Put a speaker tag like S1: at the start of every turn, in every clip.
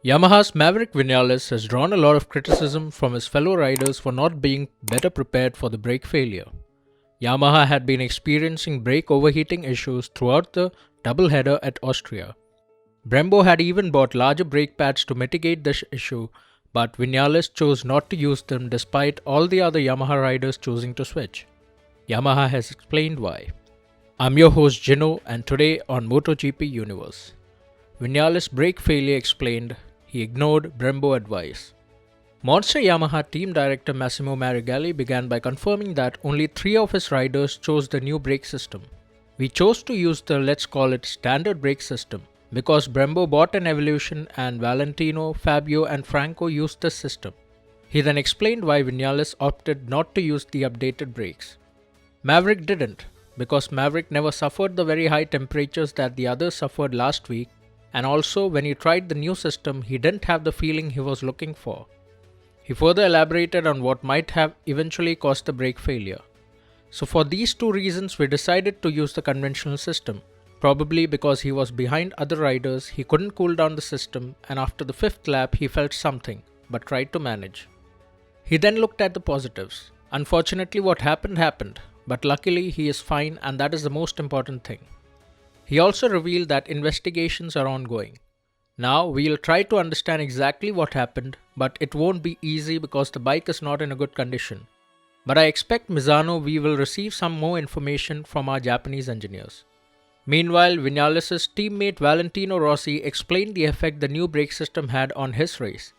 S1: Yamaha's Maverick Vinales has drawn a lot of criticism from his fellow riders for not being better prepared for the brake failure. Yamaha had been experiencing brake overheating issues throughout the doubleheader at Austria. Brembo had even bought larger brake pads to mitigate this issue, but Vinales chose not to use them despite all the other Yamaha riders choosing to switch. Yamaha has explained why. I'm your host Gino, and today on MotoGP Universe. Vinales' brake failure explained, he ignored Brembo advice. Monster Yamaha team director Massimo Meregalli began by confirming that only 3 of his riders chose the new brake system. We chose to use the, let's call it, standard brake system because Brembo bought an Evolution and Valentino, Fabio and Franco used this system. He then explained why Vinales opted not to use the updated brakes. Maverick didn't, because Maverick never suffered the very high temperatures that the others suffered last week, and also when he tried the new system he didn't have the feeling he was looking for. He further elaborated on what might have eventually caused the brake failure. So for these 2 reasons we decided to use the conventional system. Probably because he was behind other riders, he couldn't cool down the system, and after the 5th lap he felt something, but tried to manage. He then looked at the positives. Unfortunately what happened, but luckily he is fine, and that is the most important thing. He also revealed that investigations are ongoing. Now we'll try to understand exactly what happened, but it won't be easy because the bike is not in a good condition. But I expect Misano we will receive some more information from our Japanese engineers. Meanwhile, Vinales' teammate Valentino Rossi explained the effect the new brake system had on his race.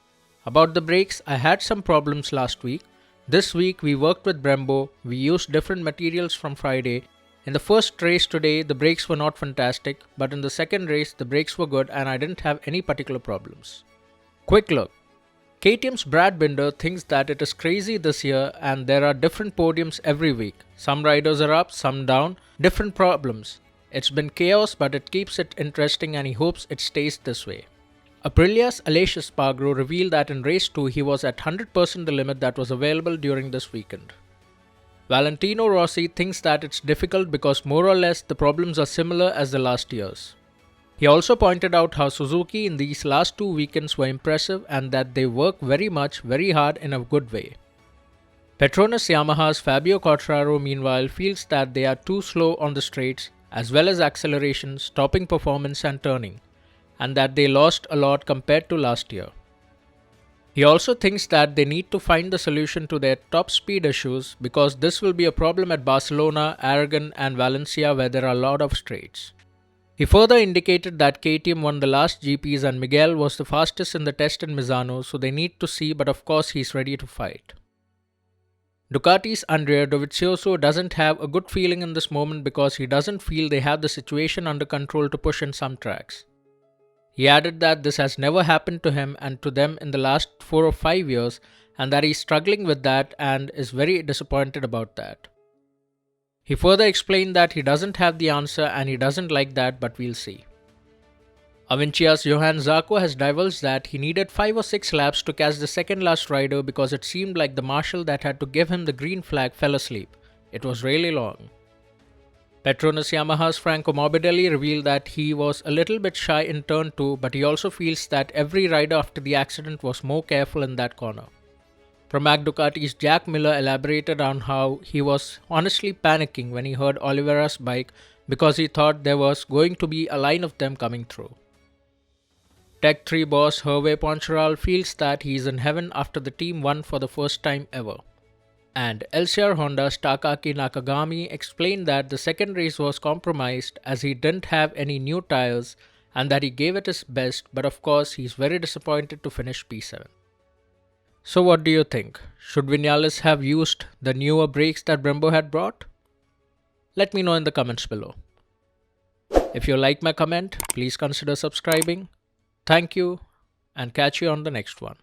S1: About the brakes, I had some problems last week. This week we worked with Brembo, we used different materials from Friday. In the first race today, the brakes were not fantastic, but in the second race, the brakes were good and I didn't have any particular problems. Quick look. KTM's Brad Binder thinks that it is crazy this year and there are different podiums every week. Some riders are up, some down, different problems. It's been chaos, but it keeps it interesting and he hopes it stays this way. Aprilia's Aleix Espargaro revealed that in race 2 he was at 100% the limit that was available during this weekend. Valentino Rossi thinks that it's difficult because more or less the problems are similar as the last years. He also pointed out how Suzuki in these last 2 weekends were impressive and that they work very hard in a good way. Petronas Yamaha's Fabio Quartararo meanwhile feels that they are too slow on the straights as well as acceleration, stopping performance and turning, and that they lost a lot compared to last year. He also thinks that they need to find the solution to their top speed issues because this will be a problem at Barcelona, Aragon and Valencia where there are a lot of straights. He further indicated that KTM won the last GPs and Miguel was the fastest in the test in Misano, so they need to see, but of course he's ready to fight. Ducati's Andrea Dovizioso doesn't have a good feeling in this moment because he doesn't feel they have the situation under control to push in some tracks. He added that this has never happened to him and to them in the last 4 or 5 years and that he's struggling with that and is very disappointed about that. He further explained that he doesn't have the answer and he doesn't like that, but we'll see. Avincia's Johann Zarco has divulged that he needed 5 or 6 laps to catch the second last rider because it seemed like the marshal that had to give him the green flag fell asleep. It was really long. Petronas Yamaha's Franco Morbidelli revealed that he was a little bit shy in turn 2, but he also feels that every rider after the accident was more careful in that corner. Pramac Ducati's Jack Miller elaborated on how he was honestly panicking when he heard Oliveira's bike because he thought there was going to be a line of them coming through. Tech 3 boss Hervé Poncharal feels that he is in heaven after the team won for the first time ever. And LCR Honda's Takaki Nakagami explained that the second race was compromised as he didn't have any new tires and that he gave it his best, but of course he's very disappointed to finish P7. So what do you think? Should Vinales have used the newer brakes that Brembo had brought? Let me know in the comments below. If you like my comment, please consider subscribing. Thank you and catch you on the next one.